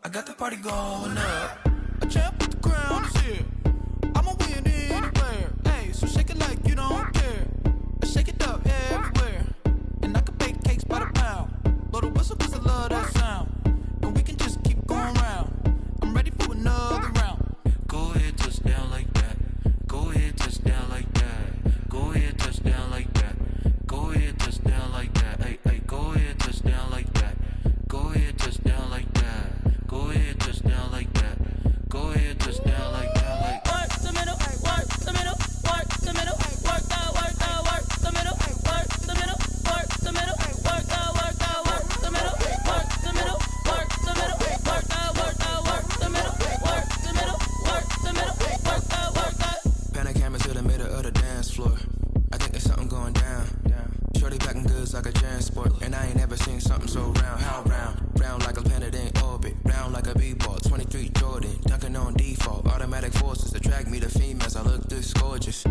I got the party going up. A champ with the crown is here. I'ma win anywhere. Hey, so shake it like you don't care. Shake it up everywhere. And I can bake cakes by the pound. Blow the whistle cause I love that sound. And we can just keep going round. I'm ready for another round. Go ahead, touch down like that. Go ahead, touch down like that. Go ahead, touch down like that. Go ahead, touch down like that. Hey, hey, go ahead, touch down like that. Go ahead, touch down like that. Go ahead, touch down like that. Go ahead, touch down like that. Like work the middle, work the middle, work the middle, work the middle, work the middle, work the middle, work the middle, work the middle, work the middle, work the middle, work the middle, work the middle, work the. Pan a camera to the middle of the dance floor. I think there's something going down. Shorty packing goods like a transport, and I ain't never seen something so round. How round? Round like a planet in orbit, round like a b-ball. 23 Jordan, dunking on default. Automatic forces attract me to females. I look this gorgeous.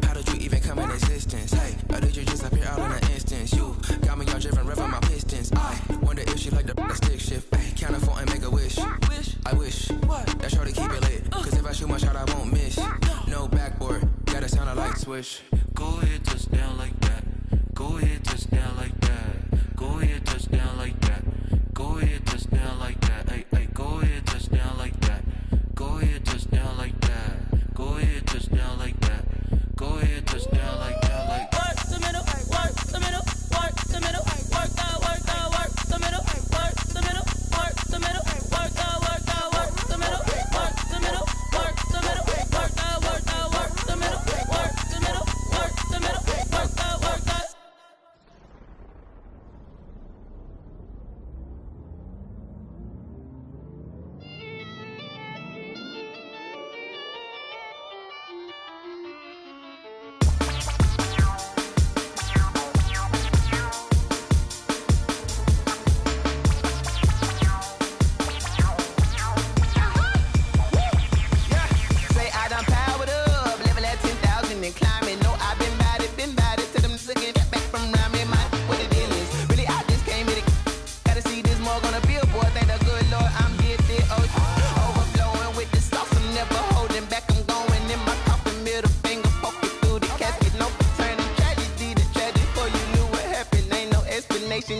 How did you even come in existence? Hey, or did you just appear out in an instance? You got me all driven, revving my pistons. I wonder if she like the stick shift. Ay, count a four and make a wish. I wish that shorty keep it lit. Cause if I shoot my shot, I won't miss. No backboard, gotta sound a light switch. Go ahead, touch down like that. Go ahead, touch down like that. Go ahead, touch down like that. Go ahead, touch down like that. Hey, hey, go ahead, touch down like that. Go ahead, touch down like that. Go ahead, touch down like that. Go ahead, touch down like that. Like work the middle, work the middle, work the middle, work the middle, work the middle, work the middle, work the middle, work the middle, work the middle, work the middle, work the middle, work the middle, work the middle, work the middle, work the middle, work the.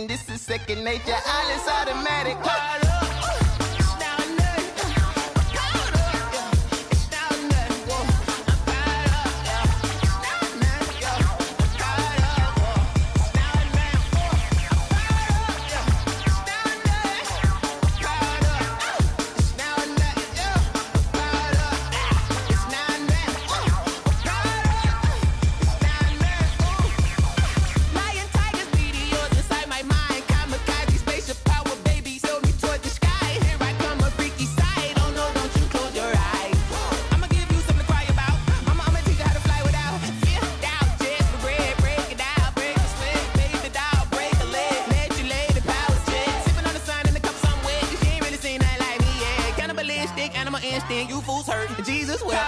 This is second nature, all is automatic. Animal instinct, you fools hurt. Jesus will.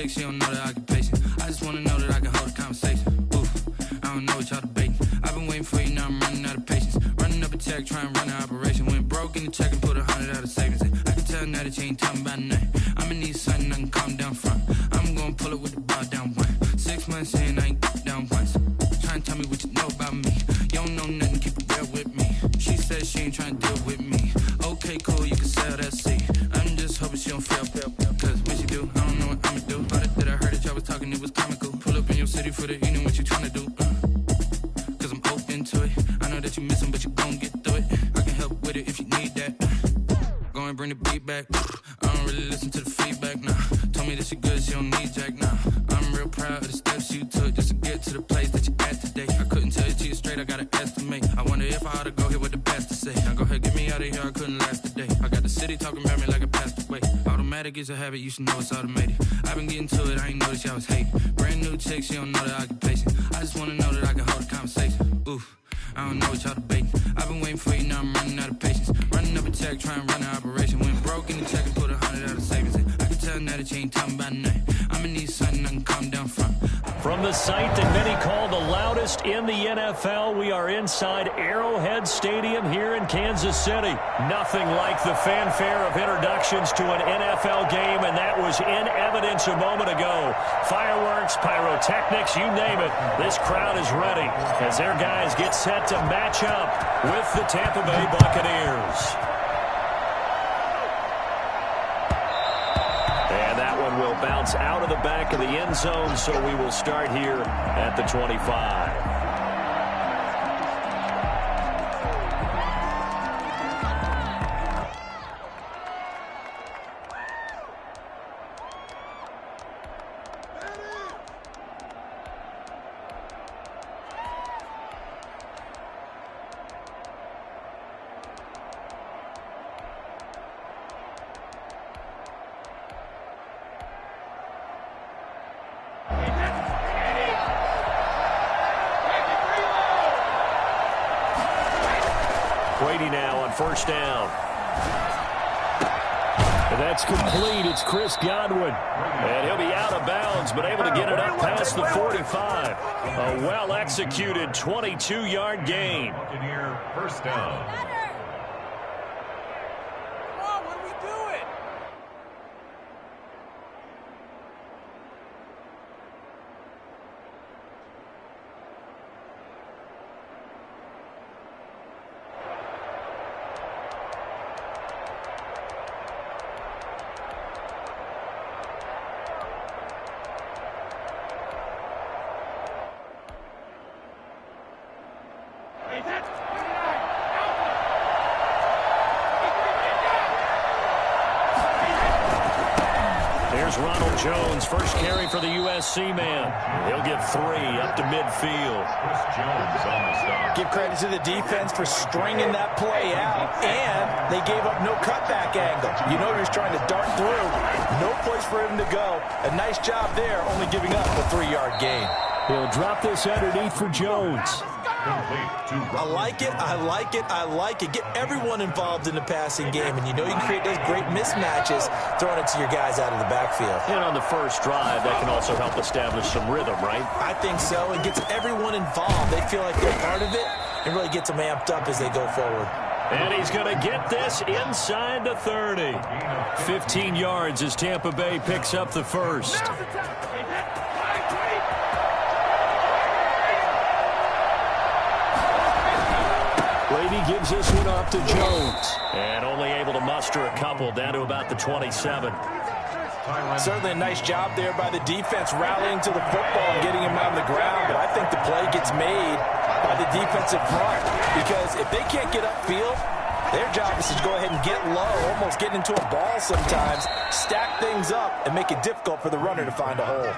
text, she don't know that I get patient. I just wanna know that I can hold a conversation. Oof, I don't know what y'all debating. I've been waiting for you, now I'm running out of patience. Running up a check, trying to run an operation. Went broke in the check and put 100 out of savings in. I can tell now that you ain't talking about nothing. I'ma need something I can calm down front. I'm gonna pull it with the bar down one. 6 months in, I ain't down once. Trying to tell me what you know about me. You don't know nothing, keep it real with me. She said she ain't trying to deal with me. Okay, cool, you can sell that seat. I'm just hoping she don't fail. Cause when she do, I don't know what I'ma do. All that I heard that y'all was talking, it was comical. Pull up in your city for the evening, what you trying to do? Cause I'm open to it. I know that you miss him, but you gon' get through it. I can help with it if you need that. Go and bring the beat back. I don't really listen to the feedback, nah. Told me that she good, she don't need jack, nah. I'm real proud of the steps you took just to get to the place that you at today. I couldn't tell you to you straight, I gotta estimate. I wonder if I ought to go here with the best to say. Now go ahead, get me out of here, I couldn't last a day. I got the city talking about me like I passed away. Automatic is a habit, you should know it's automated. I've been getting to it, I ain't noticed y'all was hating. Brand new chick, she don't know that I get patient. I just wanna know that I can hold a conversation. Oof, I don't know what y'all debating. I've been waiting for you, now I'm running out of patience. Running up a check, trying to run an operation. Went broke in the check and put 100 out of savings in. I can tell now that you ain't talking about nothing. I'ma need something I can calm down from. From the site that many call the loudest in the NFL, we are inside Arrowhead Stadium here in Kansas City. Nothing like the fanfare of introductions to an NFL game, and that was in evidence a moment ago. Fireworks, pyrotechnics, you name it. This crowd is ready as their guys get set to match up with the Tampa Bay Buccaneers. And that one will bounce out of the back of the end zone, so we will start here at the 25. Brady now on first down. And that's complete. It's Chris Godwin. And he'll be out of bounds, but able to get it up past the 45. A well-executed 22-yard gain. First down. There's Ronald Jones, first carry for the USC man. He'll get 3 up to midfield. Chris Jones on the stop. Give credit to the defense for stringing that play out, and they gave up no cutback angle. You know he was trying to dart through. No place for him to go. A nice job there, only giving up a 3-yard gain. He'll drop this underneath for Jones. I like it, I like it, I like it. Get everyone involved in the passing game, and you know you can create those great mismatches throwing it to your guys out of the backfield. And on the first drive, that can also help establish some rhythm, right? I think so. It gets everyone involved. They feel like they're part of it, and really gets them amped up as they go forward. And he's going to get this inside the 30. 15 yards as Tampa Bay picks up the first. Brady gives this one off to Jones. And only able to muster a couple down to about the 27. Certainly a nice job there by the defense rallying to the football and getting him on the ground. But I think the play gets made by the defensive front because if they can't get upfield, their job is to go ahead and get low, almost get into a ball sometimes, stack things up, and make it difficult for the runner to find a hole.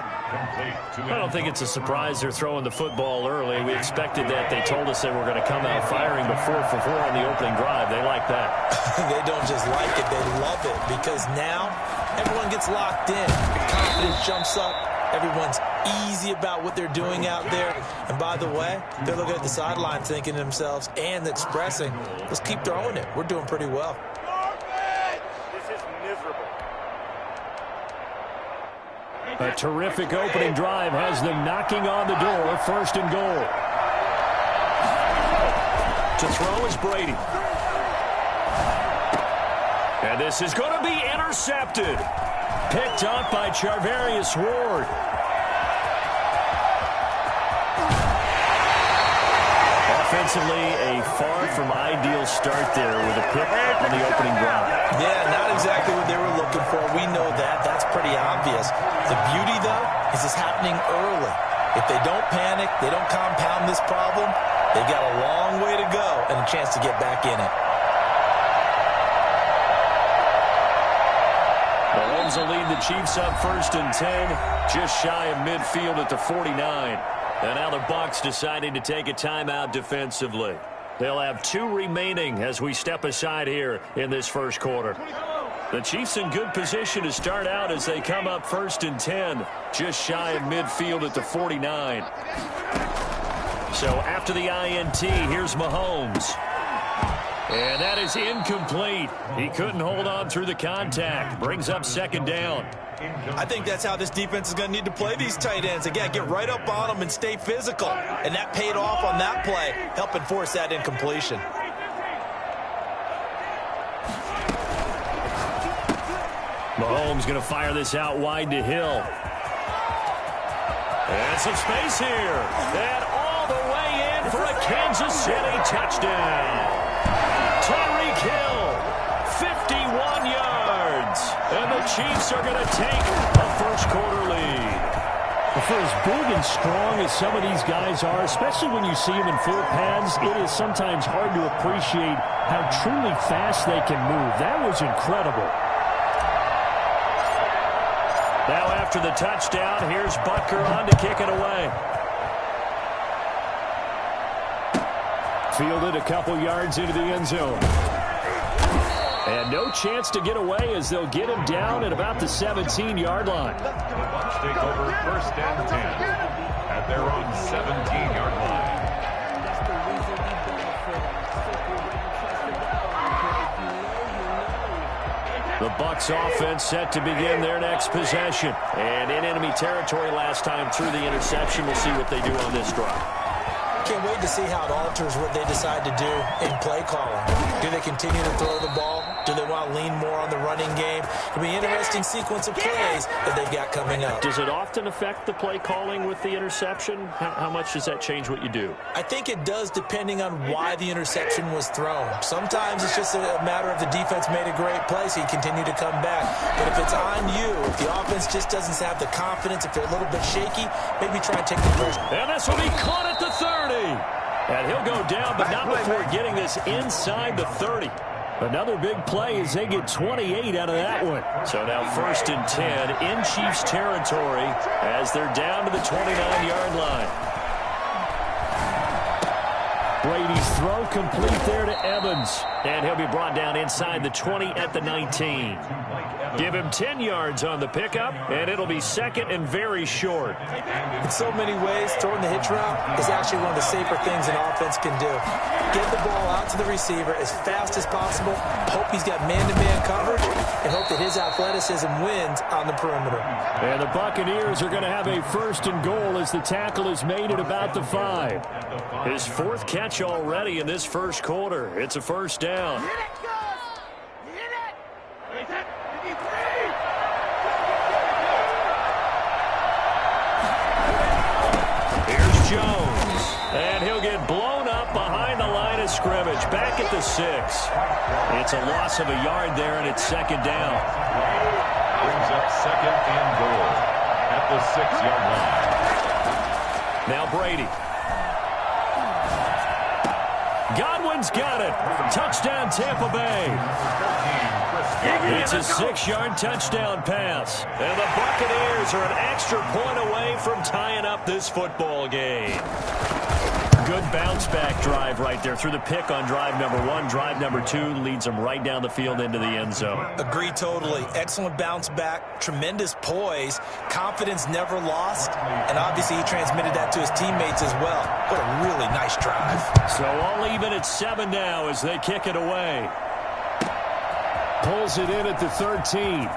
I don't think it's a surprise they're throwing the football early. We expected that. They told us they were going to come out firing before for 4 on the opening drive. They like that. They don't just like it, they love it, because now everyone gets locked in. Confidence jumps up. Everyone's easy about what they're doing out there. And by the way, they're looking at the sideline thinking to themselves and expressing, let's keep throwing it. We're doing pretty well. This is miserable. A terrific opening drive has them knocking on the door, first and goal. To throw is Brady. And this is going to be intercepted. Picked up by Charvarius Ward. Offensively, a far from ideal start there with a pick on the opening drive. Yeah, not exactly what they were looking for. We know that. That's pretty obvious. The beauty, though, is it's happening early. If they don't panic, they don't compound this problem, they've got a long way to go and a chance to get back in it. Mahomes will lead the Chiefs up first and 10, just shy of midfield at the 49. And now the Bucs deciding to take a timeout defensively. They'll have 2 remaining as we step aside here in this first quarter. The Chiefs in good position to start out as they come up first and 10, just shy of midfield at the 49. So after the INT, here's Mahomes. And that is incomplete. He couldn't hold on through the contact. Brings up second down. I think that's how this defense is going to need to play these tight ends. Again, get right up on them and stay physical. And that paid off on that play, helping force that incompletion. Mahomes going to fire this out wide to Hill. And some space here. And all the way in for a Kansas City touchdown. Tyreek Hill, 51 yards. And the Chiefs are going to take a first-quarter lead. For as big and strong as some of these guys are, especially when you see them in full pads, it is sometimes hard to appreciate how truly fast they can move. That was incredible. Now after the touchdown, here's Butker on to kick it away. Fielded a couple yards into the end zone. And no chance to get away as they'll get him down at about the 17-yard line. The Bucs take over first and 10 at their own 17-yard line. The Bucs offense set to begin their next possession. And in enemy territory last time through the interception. We'll see what they do on this drive. Can't wait to see how it alters what they decide to do in play calling. Do they continue to throw the ball? Do they want to lean more on the running game? It'll be an interesting sequence of plays that they've got coming up. Does it often affect the play calling with the interception? How much does that change what you do? I think it does depending on why the interception was thrown. Sometimes it's just a matter of the defense made a great play, so you continue to come back. But if it's on you, if the offense just doesn't have the confidence, if they're a little bit shaky, maybe try and take the pressure. And this will be caught at the 30. And he'll go down, but not before getting this inside the 30. Another big play as they get 28 out of that one. So now first and 10 in Chiefs territory as they're down to the 29-yard line. Brady's throw complete there to Evans. And he'll be brought down inside the 20 at the 19. Give him 10 yards on the pickup, and it'll be second and very short. In so many ways, throwing the hitch route is actually one of the safer things an offense can do. Get the ball out to the receiver as fast as possible, hope he's got man-to-man coverage, and hope that his athleticism wins on the perimeter. And the Buccaneers are going to have a first and goal as the tackle is made at about the 5. His 4th catch already in this first quarter. It's a first down. Here's Jones, and he'll get blown up behind the line of scrimmage, back at the 6. It's a loss of a yard there, and it's second down. Brings up second and goal at the 6-yard line. Now Brady. Godwin's got it. Touchdown, Tampa Bay. It's a 6-yard touchdown pass. And the Buccaneers are an extra point away from tying up this football game. Good bounce-back drive right there through the pick on drive number 1. Drive number 2 leads them right down the field into the end zone. Agree totally. Excellent bounce back, tremendous poise, confidence never lost, and obviously he transmitted that to his teammates as well. What a really nice drive. So all even at 7 now as they kick it away. Pulls it in at the 13.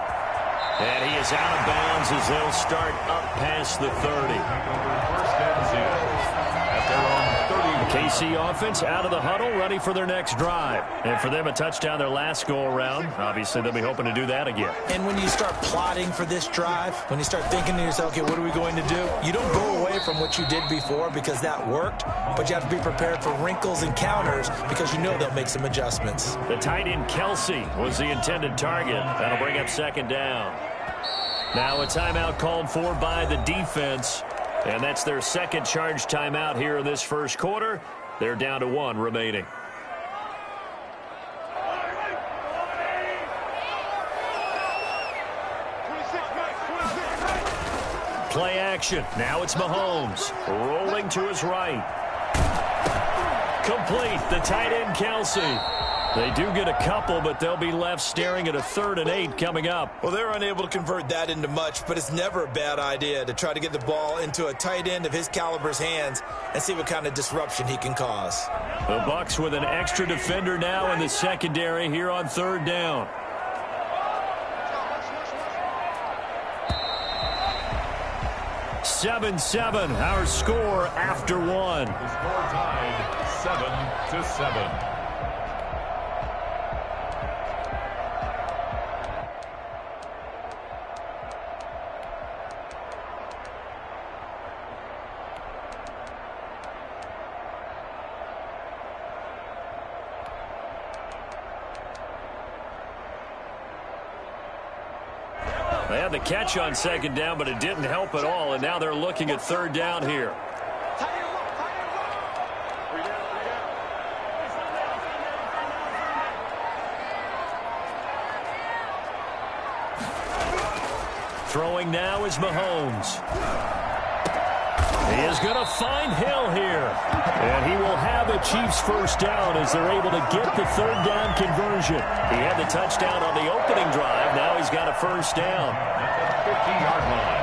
And he is out of bounds as they'll start up past the 30. First and 10 at their own 30. KC offense out of the huddle, ready for their next drive. And for them, a touchdown their last go-around. Obviously, they'll be hoping to do that again. And when you start plotting for this drive, when you start thinking to yourself, okay, what are we going to do? You don't go away from what you did before because that worked, but you have to be prepared for wrinkles and counters because you know they'll make some adjustments. The tight end, Kelsey, was the intended target. That'll bring up second down. Now a timeout called for by the defense. And that's their second charge timeout here in this first quarter. They're down to 1 remaining. Play action. Now it's Mahomes. Rolling to his right. Complete. The tight end, Kelsey. They do get a couple, but they'll be left staring at a 3rd and 8 coming up. Well, they're unable to convert that into much, but it's never a bad idea to try to get the ball into a tight end of his caliber's hands and see what kind of disruption he can cause. The Bucs with an extra defender now in the secondary here on 3rd down. Seven, our score after 1. The score tied 7-7. They had the catch on 2nd down, but it didn't help at all, and now they're looking at 3rd down here. Throwing now is Mahomes. He is going to find Hill here. And he will have a Chiefs first down as they're able to get the 3rd down conversion. He had the touchdown on the opening drive. Now he's got a first down. At the 50-yard line.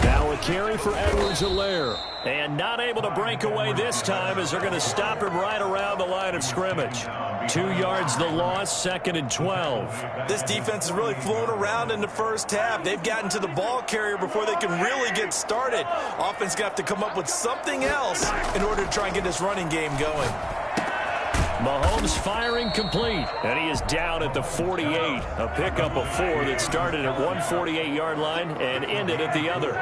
Now a carry for Edwards-Helaire. And not able to break away this time as they're going to stop him right around the line of scrimmage. 2 yards the loss, 2nd and 12. This defense has really flown around in the first half. They've gotten to the ball carrier before they can really get started. Offense got to come up with something else in order to try and get this running game going. Mahomes firing complete, and he is down at the 48. A pickup of 4 that started at one 48-yard line and ended at the other.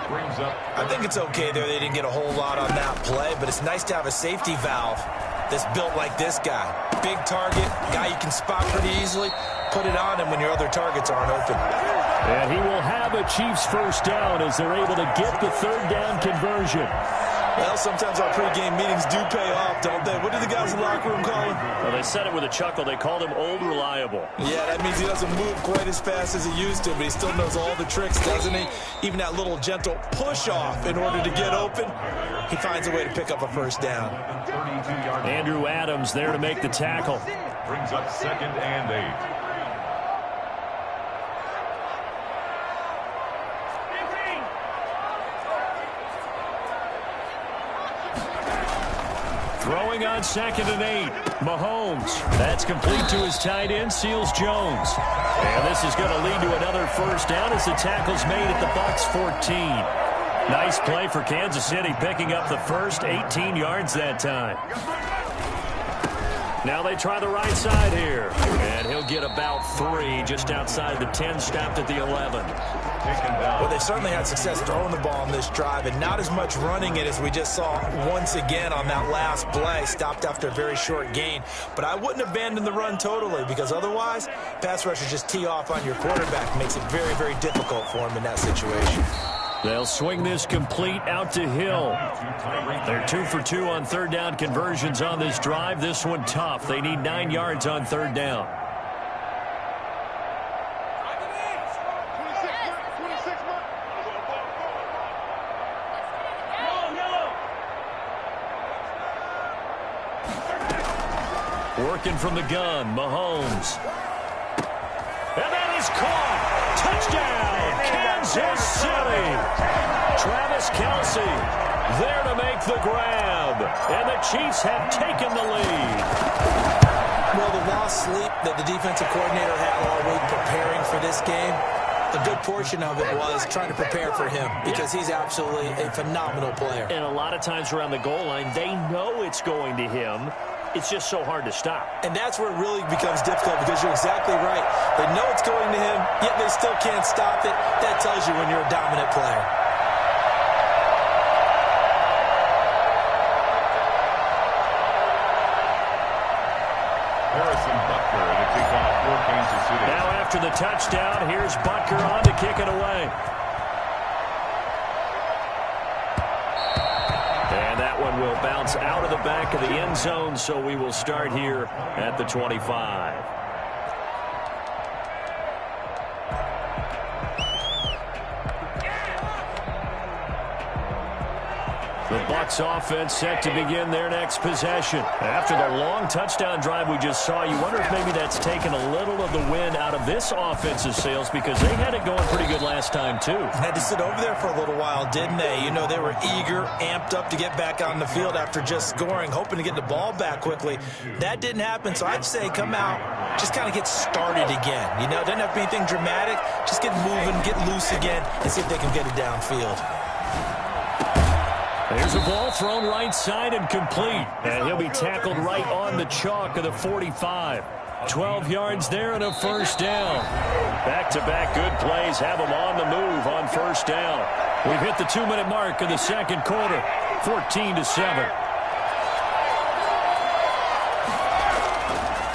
I think it's okay there. They didn't get a whole lot on that play, but it's nice to have a safety valve that's built like this guy. Big target, guy you can spot pretty easily. Put it on him when your other targets aren't open. And he will have a Chiefs first down as they're able to get the 3rd down conversion. Well, sometimes our pregame meetings do pay off, don't they? What do the guys in the locker room call him? Well, they said it with a chuckle. They called him Old Reliable. Yeah, that means he doesn't move quite as fast as he used to, but he still knows all the tricks, doesn't he? Even that little gentle push-off in order to get open, he finds a way to pick up a first down. Andrew Adams there to make the tackle. Brings up 2nd and 8. Throwing on 2nd and 8. Mahomes. That's complete to his tight end, Seals Jones. And this is going to lead to another first down as the tackle's made at the Bucs 14. Nice play for Kansas City, picking up the first 18 yards that time. Now they try the right side here. And he'll get about 3 just outside the 10, stopped at the 11. Well, they certainly had success throwing the ball on this drive, and not as much running it as we just saw once again on that last play. Stopped after a very short gain. But I wouldn't abandon the run totally, because otherwise, pass rushers just tee off on your quarterback. Makes it very, very difficult for him in that situation. They'll swing this complete out to Hill. They're 2 for 2 on 3rd down conversions on this drive. This one tough. They need 9 yards on 3rd down. Working from the gun, Mahomes. And that is caught. Touchdown, Kansas City. Travis Kelce there to make the grab. And the Chiefs have taken the lead. Well, the lost sleep that the defensive coordinator had all week preparing for this game, a good portion of it was trying to prepare for him because he's absolutely a phenomenal player. And a lot of times around the goal line, they know it's going to him. It's just so hard to stop. And that's where it really becomes difficult because you're exactly right. They know it's going to him, yet they still can't stop it. That tells you when you're a dominant player. Now after the touchdown, here's Butker on to kick it away. And that one will bounce out of the back of the end zone, so we will start here at the 25. The Bucs offense set to begin their next possession. After the long touchdown drive we just saw, you wonder if maybe that's taken a little of the wind out of this offensive sails because they had it going pretty good last time too. Had to sit over there for a little while, didn't they? You know, they were eager, amped up to get back on the field after just scoring, hoping to get the ball back quickly. That didn't happen, so I'd say come out, just kind of get started again. You know, doesn't have to be anything dramatic. Just get moving, get loose again, and see if they can get it downfield. There's a ball thrown right side and complete. And he'll be tackled right on the chalk of the 45. 12 yards there and a first down. Back-to-back good plays have them on the move on first down. We've hit the 2-minute mark of the second quarter. 14-7.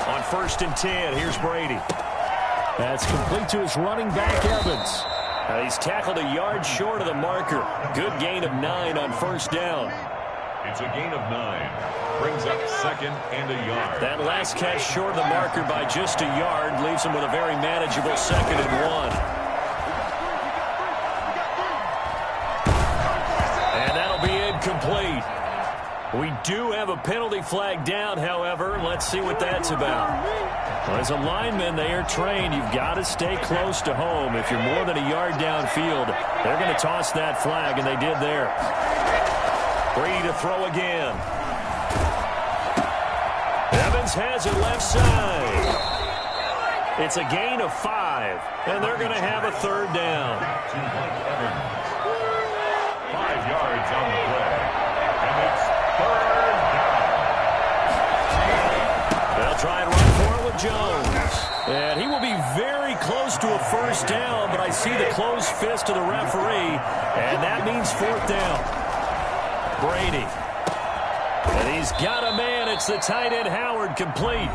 On first and 10, here's Brady. That's complete to his running back, Evans. He's tackled a yard short of the marker. Good gain of 9 on first down. It's a gain of 9. Brings up second and a yard. That last catch short of the marker by just a yard leaves him with a very manageable second and 1. And that'll be incomplete. We do have a penalty flag down, however. Let's see what that's about. Well, as a lineman, they are trained. You've got to stay close to home. If you're more than a yard downfield, they're going to toss that flag, and they did there. Brady to throw again. Evans has it left side. It's a gain of 5, and they're going to have a third down. 5 yards on the play. And it's third down. They'll try and run for it with Jones. And he will be very close to a first down, but I see the closed fist of the referee, and that means fourth down. Brady. And he's got a man. It's the tight end Howard, complete.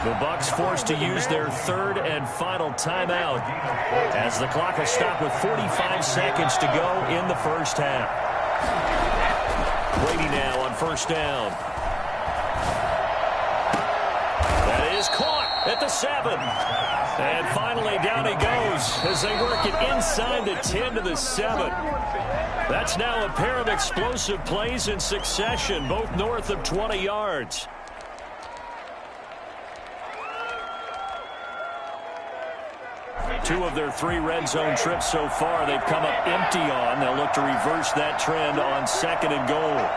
The Bucs forced to use their third and final timeout as the clock has stopped with 45 seconds to go in the first half. Brady now on first down. That is caught at the 7. And finally down he goes as they work it inside the 10 to the 7. That's now a pair of explosive plays in succession, both north of 20 yards. Two of their 3 red zone trips so far they've come up empty on. They'll look to reverse that trend on second and goal.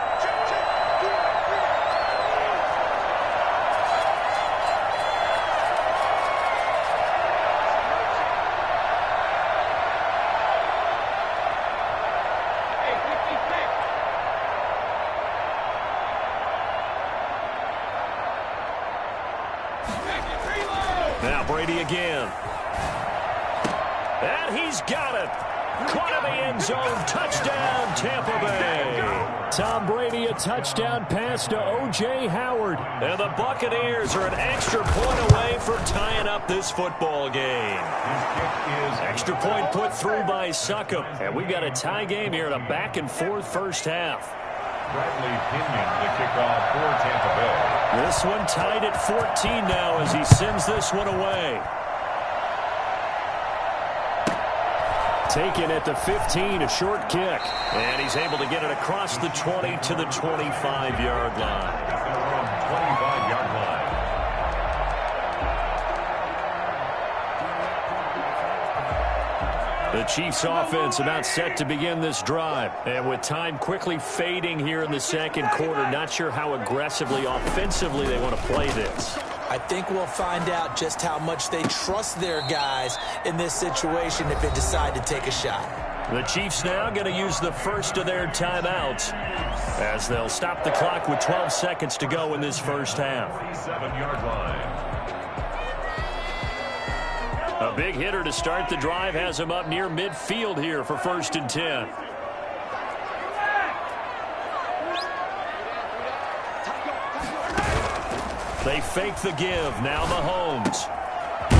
Now Brady again. And he's got it. Caught in the end zone. Touchdown, Tampa Bay. Tom Brady, a touchdown pass to O.J. Howard. And the Buccaneers are an extra point away for tying up this football game. Extra point put through by Succop. And we've got a tie game here in a back-and-forth first half. Bradley Pinion, the kickoff for Tampa Bay. This one tied at 14 now as he sends this one away. Taken at the 15, a short kick. And he's able to get it across the 20 to the 25-yard line. 25-yard line. The Chiefs offense about set to begin this drive. And with time quickly fading here in the second quarter, not sure how aggressively, offensively they want to play this. I think we'll find out just how much they trust their guys in this situation if they decide to take a shot. The Chiefs now going to use the first of their timeouts as they'll stop the clock with 12 seconds to go in this first half. 7-yard line. A big hitter to start the drive has him up near midfield here for 1st and 10. They fake the give. Now Mahomes.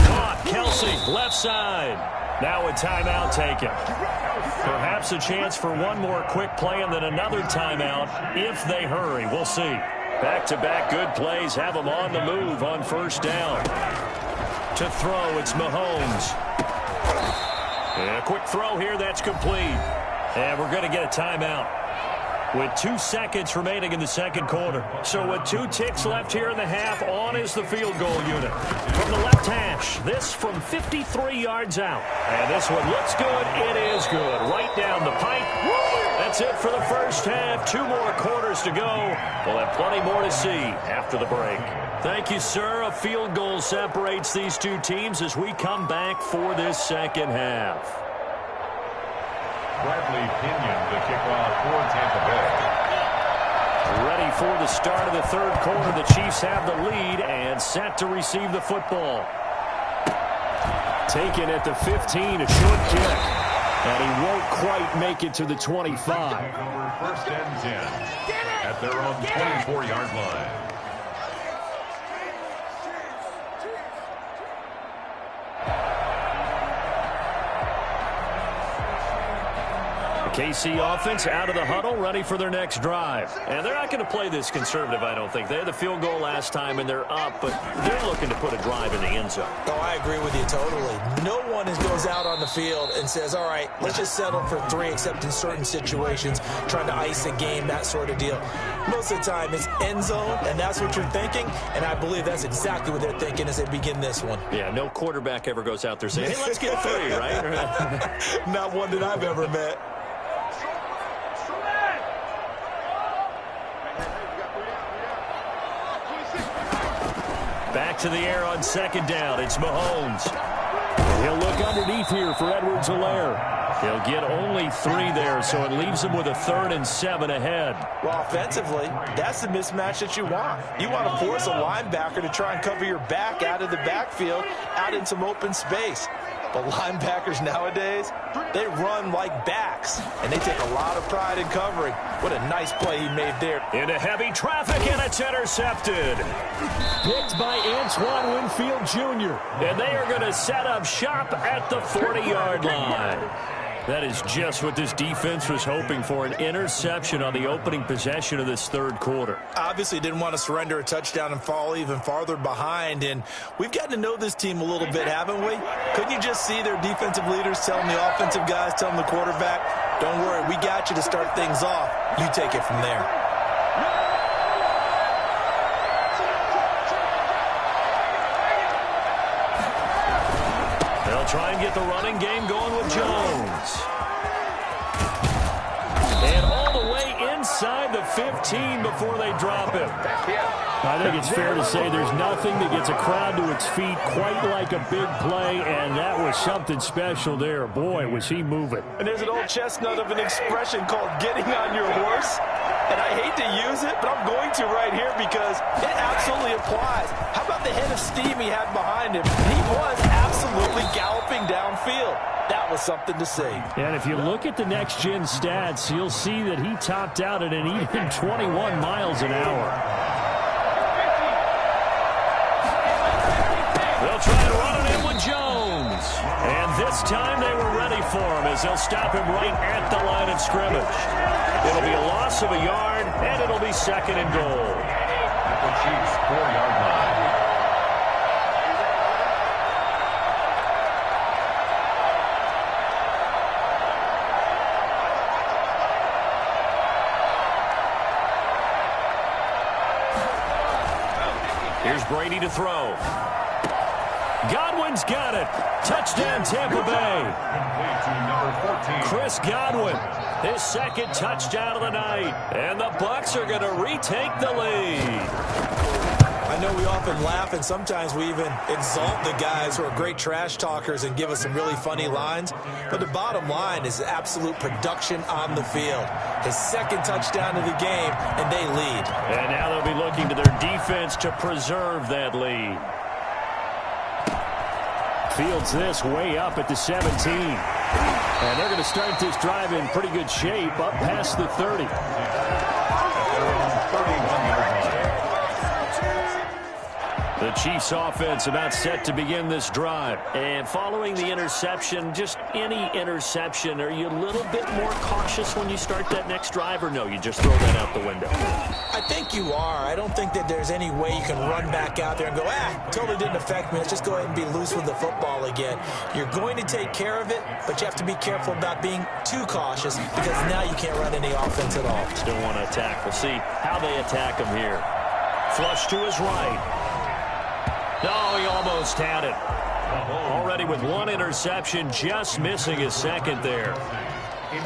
Caught. Kelsey, left side. Now a timeout taken. Perhaps a chance for one more quick play and then another timeout if they hurry. We'll see. Back-to-back good plays have them on the move on 1st down. To throw, it's Mahomes. And a quick throw here, that's complete. And we're going to get a timeout with 2 seconds remaining in the second quarter. So with 2 ticks left here in the half, on is the field goal unit. From the left hash, this from 53 yards out. And this one looks good. It is good. Right down the pipe. That's it for the first half. 2 more quarters to go. We'll have plenty more to see after the break. Thank you, sir. A field goal separates these 2 teams as we come back for this second half. Bradley Pinion, the kickoff for Tampa Bay. Ready for the start of the third quarter. The Chiefs have the lead and set to receive the football. Taken at the 15, a short kick. And he won't quite make it to the 25. Over 1st and 10 at their own 24-yard line. KC offense out of the huddle, ready for their next drive. And they're not going to play this conservative, I don't think. They had the field goal last time, and they're up, but they're looking to put a drive in the end zone. Oh, I agree with you totally. No one goes out on the field and says, all right, let's just settle for 3, except in certain situations, trying to ice a game, that sort of deal. Most of the time, it's end zone, and that's what you're thinking, and I believe that's exactly what they're thinking as they begin this one. Yeah, no quarterback ever goes out there saying, hey, let's get 3, right? Not one that I've ever met. Back to the air on 2nd down. It's Mahomes. He'll look underneath here for Edwards-Helaire. He'll get only 3 there, so it leaves him with a 3rd and 7 ahead. Well, offensively, that's the mismatch that you want. You want to force a linebacker to try and cover your back out of the backfield, out in some open space. But linebackers nowadays, they run like backs, and they take a lot of pride in covering. What a nice play he made there. Into heavy traffic, and it's intercepted. Picked by Antoine Winfield Jr., and they are going to set up shop at the 40-yard line. That is just what this defense was hoping for, an interception on the opening possession of this third quarter. Obviously didn't want to surrender a touchdown and fall even farther behind, and we've gotten to know this team a little bit, haven't we? Couldn't you just see their defensive leaders telling the offensive guys, telling the quarterback, don't worry, we got you to start things off. You take it from there. They'll try and get the running game going with Jones. And all the way inside the 15 before they drop him. I think it's fair to say there's nothing that gets a crowd to its feet quite like a big play, and that was something special there. Boy, was he moving. And there's an old chestnut of an expression called getting on your horse. And I hate to use it, but I'm going to right here because it absolutely applies. How about the head of steam he had behind him? He was absolutely galloping downfield. That was something to see. And if you look at the next-gen stats, you'll see that he topped out at an even 21 miles an hour. They'll try and run it in with Jones. And this time they were ready for him as they'll stop him right at the line of scrimmage. It'll be a loss of a yard, and it'll be 2nd and goal. At the Chiefs' 4-yard line. Here's Brady to throw. Godwin Godwin's got it. Touchdown, Tampa Bay. Complete to number 14. Chris Godwin, his second touchdown of the night. And the Bucs are going to retake the lead. I know we often laugh, and sometimes we even exalt the guys who are great trash talkers and give us some really funny lines. But the bottom line is absolute production on the field. His second touchdown of the game, and they lead. And now they'll be looking to their defense to preserve that lead. Fields this way up at the 17. And they're going to start this drive in pretty good shape, up past the 30. The Chiefs offense about set to begin this drive. And following the interception, just any interception, are you a little bit more cautious when you start that next drive, or no, you just throw that out the window? I think you are. I don't think that there's any way you can run back out there and go, totally didn't affect me. Let's just go ahead and be loose with the football again. You're going to take care of it, but you have to be careful about being too cautious because now you can't run any offense at all. Still want to attack. We'll see how they attack him here. Flush to his right. No, he almost had it. Already with one interception, just missing his second there.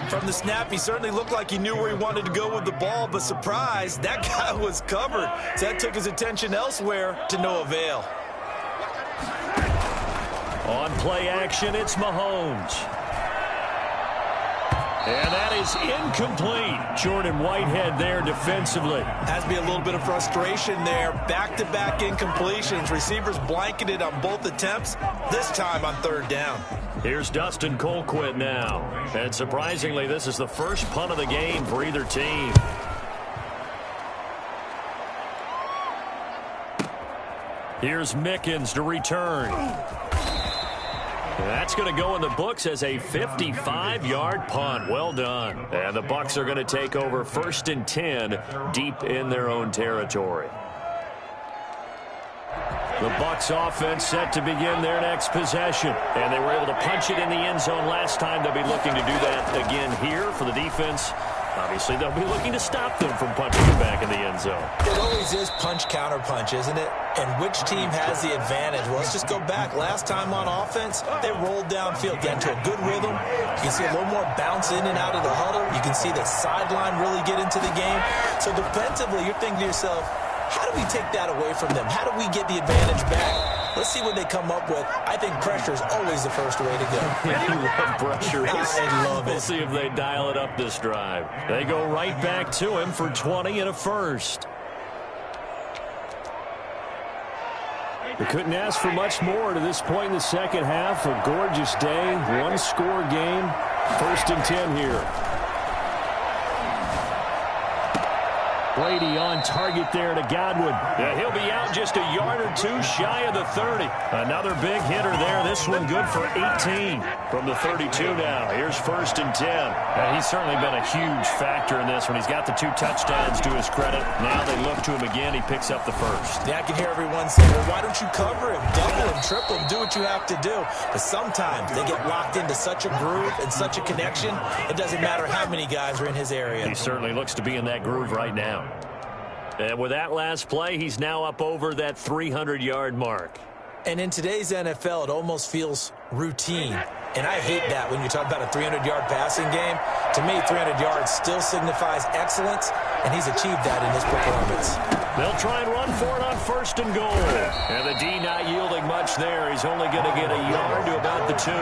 From the snap, he certainly looked like he knew where he wanted to go with the ball, but surprise, that guy was covered. So that took his attention elsewhere to no avail. On play action, it's Mahomes. And that is incomplete. Jordan Whitehead there defensively. Has to be a little bit of frustration there. Back-to-back incompletions. Receivers blanketed on both attempts, this time on third down. Here's Dustin Colquitt now. And surprisingly, this is the first punt of the game for either team. Here's Mickens to return. That's going to go in the books as a 55-yard punt. Well done. And the Bucs are going to take over 1st and 10 deep in their own territory. The Bucs offense set to begin their next possession. And they were able to punch it in the end zone last time. They'll be looking to do that again here for the defense. Obviously, they'll be looking to stop them from punching it back in the end zone. It always is punch-counter-punch, isn't it? And which team has the advantage? Well, let's just go back. Last time on offense, they rolled downfield, got into a good rhythm. You can see a little more bounce in and out of the huddle. You can see the sideline really get into the game. So defensively, you're thinking to yourself, how do we take that away from them? How do we get the advantage back? Let's see what they come up with. I think pressure is always the first way to go. You love pressure. I love it. We'll see if they dial it up this drive. They go right back to him for 20 and a first. They couldn't ask for much more to this point in the second half. A gorgeous day, one-score game. 1st and 10 here. Brady on target there to Godwin. Yeah, he'll be out just a yard or two shy of the 30. Another big hitter there. This one good for 18 from the 32 now. Here's 1st and 10. He's certainly been a huge factor in this one. He's got the 2 touchdowns to his credit. Now they look to him again. He picks up the first. Yeah, I can hear everyone say, well, why don't you cover him, double him, triple him, do what you have to do. But sometimes they get locked into such a groove and such a connection, it doesn't matter how many guys are in his area. He certainly looks to be in that groove right now. And with that last play, he's now up over that 300-yard mark. And in today's NFL, it almost feels routine. And I hate that when you talk about a 300-yard passing game. To me, 300 yards still signifies excellence, and he's achieved that in his performance. They'll try and run for it on 1st and goal. And the D not yielding much there. He's only going to get a yard to about the 2.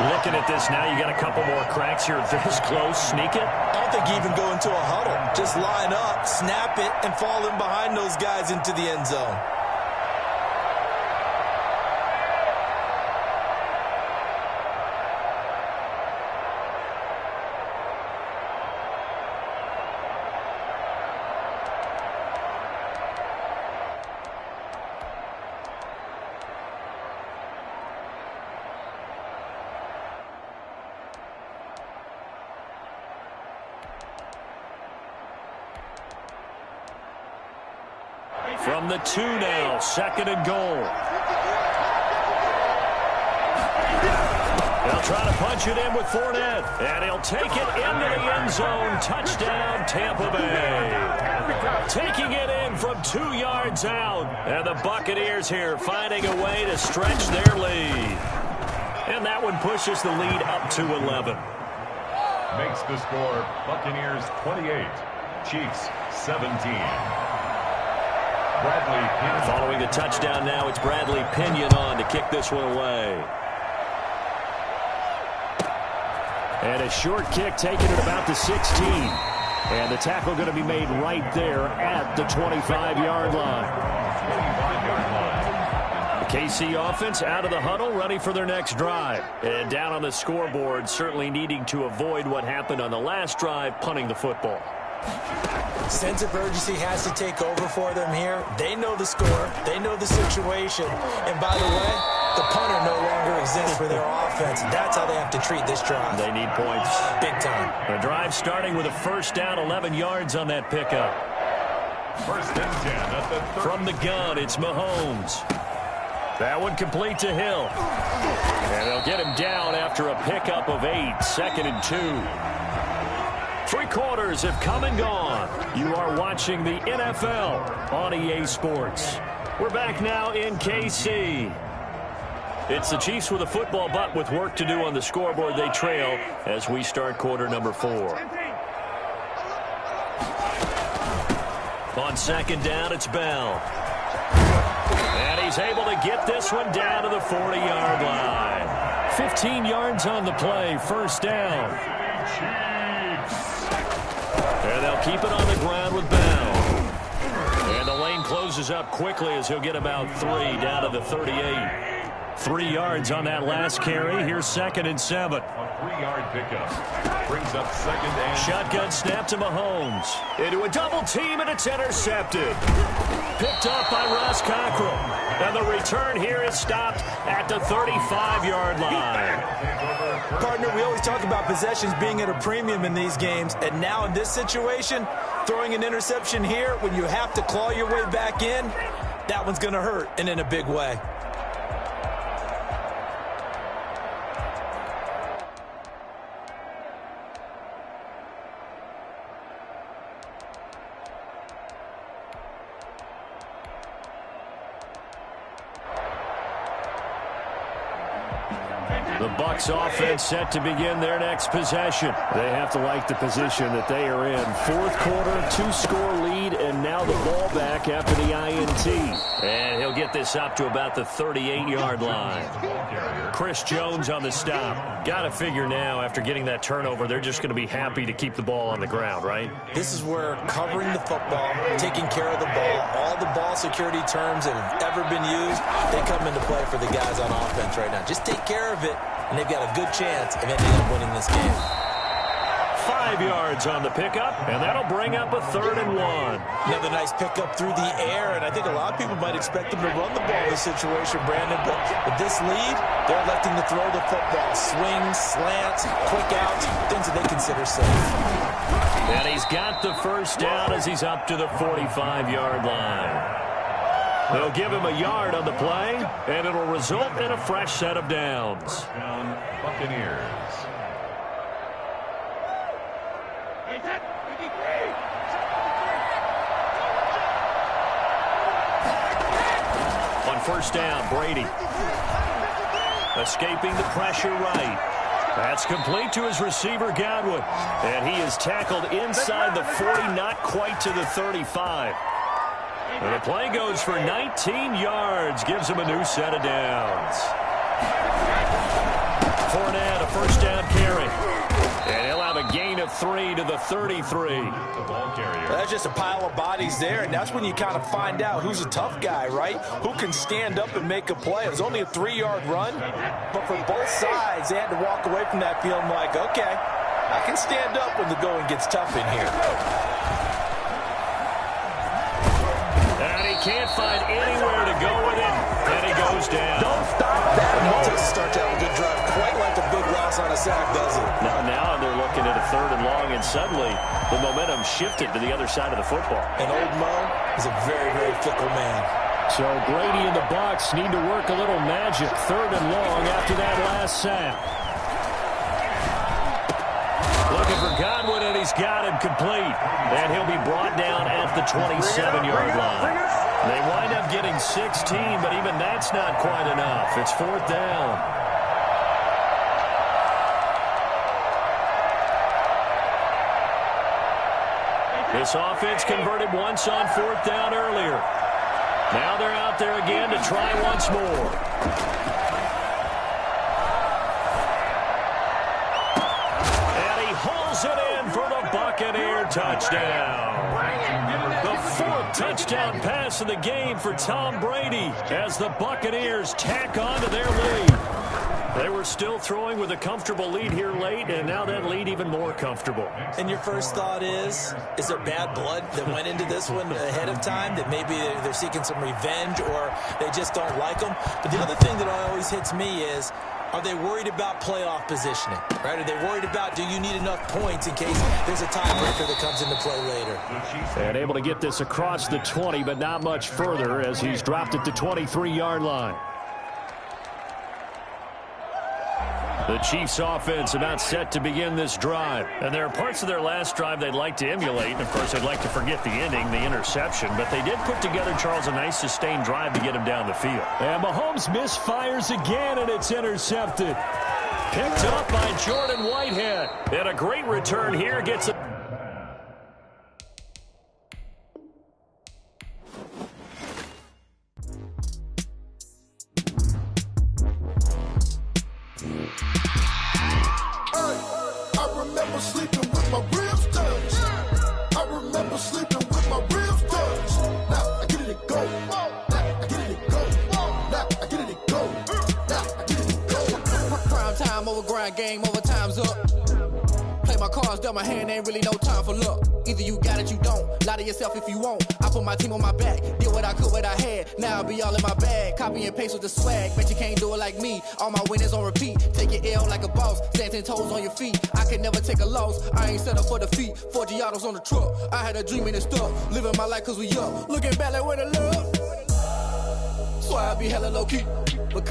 Looking at this now, you got a couple more cracks here this close. Sneak it? I don't think you even go into a huddle. Just line up, snap it, and fall in behind those guys into the end zone. From the 2 now, 2nd and goal. They'll try to punch it in with Fournette, and he'll take it into the end zone. Touchdown, Tampa Bay. Taking it in from 2 yards out. And the Buccaneers here finding a way to stretch their lead. And that one pushes the lead up to 11. Makes the score Buccaneers 28, Chiefs 17. Bradley Pinion. Following the touchdown now, it's Bradley Pinion on to kick this one away. And a short kick taken at about the 16. And the tackle going to be made right there at the 25-yard line. 25-yard line. The KC offense out of the huddle, ready for their next drive. And down on the scoreboard, certainly needing to avoid what happened on the last drive, punting the football. Sense of urgency has to take over for them here. They know the score. They know the situation. And by the way, the punter no longer exists for their offense. That's how they have to treat this drive. They need points. Big time. The drive starting with a first down, 11 yards on that pickup. First and 10 at the 30. From the gun, it's Mahomes. That one complete to Hill. And they'll get him down after a pickup of 8, 2nd and 2. 3 quarters have come and gone. You are watching the NFL on EA Sports. We're back now in KC. It's the Chiefs with a football, but with work to do on the scoreboard, they trail as we start quarter number 4. On second down, it's Bell. And he's able to get this one down to the 40-yard line. 15 yards on the play, first down. And they'll keep it on the ground with Bell. And the lane closes up quickly as he'll get about 3 down to the 38. 3 yards on that last carry. Here's 2nd and 7. A 3-yard pickup. Brings up 2nd and... Shotgun snap to Mahomes. Into a double team, and it's intercepted. Picked up by Ross Cockrell. And the return here is stopped at the 35-yard line. Partner, we always talk about possessions being at a premium in these games. And now in this situation, throwing an interception here when you have to claw your way back in, that one's going to hurt, and in a big way. The Bucs offense set to begin their next possession. They have to like the position that they are in. 4th quarter, 2-score lead, and now the ball back after the INT. And he'll get this up to about the 38-yard line. Chris Jones on the stop. Got to figure now, after getting that turnover, they're just going to be happy to keep the ball on the ground, right? This is where covering the football, taking care of the ball, all the ball security terms that have ever been used, they come into play for the guys on offense right now. Just take care of it, and they've got a good chance of ending up winning this game. 5 yards on the pickup, and that'll bring up a 3rd and 1. Another nice pickup through the air, and I think a lot of people might expect them to run the ball in this situation, Brandon, but with this lead, they're electing to throw the football. Swings, slants, quick outs, things that they consider safe. And he's got the first down as he's up to the 45-yard line. They'll give him a yard on the play, and it'll result in a fresh set of downs. Down Buccaneers. On first down, Brady. Escaping the pressure right. That's complete to his receiver, Godwin. And he is tackled inside the 40, not quite to the 35. And the play goes for 19 yards, gives him a new set of downs. Fournette, a first down carry. And he'll have a gain of 3 to the 33. The ball carrier. That's just a pile of bodies there, and that's when you kind of find out who's a tough guy, right? Who can stand up and make a play. It was only a 3-yard run, but for both sides, they had to walk away from that feeling like, okay, I can stand up when the going gets tough in here. And he can't find anywhere to go with it, and he goes down. Don't stop that. And it takes a start to have a good drive. Quite like a big loss on a sack, does it? Now they're looking at a 3rd and long, and suddenly the momentum shifted to the other side of the football. And old Mo is a very, very fickle man. So Brady and the Bucs need to work a little magic. 3rd and long after that last sack. Looking for Godwin, and he's got him complete. And he'll be brought down at the 27-yard line. They wind up getting 16, but even that's not quite enough. It's 4th down. This offense converted once on 4th down earlier. Now they're out there again to try once more. And he hauls it in for the Buccaneer touchdown. The 4th touchdown pass of the game for Tom Brady as the Buccaneers tack on to their lead. They were still throwing with a comfortable lead here late, and now that lead even more comfortable. And your first thought is there bad blood that went into this one ahead of time, that maybe they're seeking some revenge or they just don't like them? But the other thing that always hits me is, are they worried about playoff positioning, right? Are they worried about, do you need enough points in case there's a tiebreaker that comes into play later? And able to get this across the 20, but not much further as he's dropped at the 23-yard line. The Chiefs offense about set to begin this drive. And there are parts of their last drive they'd like to emulate. And, of course, they'd like to forget the ending, the interception. But they did put together, Charles, a nice sustained drive to get him down the field. And Mahomes misfires again, and it's intercepted. Picked up by Jordan Whitehead. And a great return here gets it. Sleeping with my ribs touched. I remember sleeping with my ribs touched. Now I get it and go. Now I get it and go. Now I get it and go. Now I get it and go. Prime time over grind game, overtime's up. Play my cards, dealt my hand, ain't really no time for luck. Either you got it, you don't. Lie to yourself if you won't. I put my team on my back, did what I could, what I had. Now I'll be all in my bag. Copy and paste with the swag. Bet you can't do it like me. All my winners on repeat. Take your L like a boss. Stand 10 toes on your feet. I can never take a loss. I ain't set up for defeat. 4 Giottos on the truck. I had a dream and it stuck. Living my life cause we up. Looking back like where the love. So I be hella low key.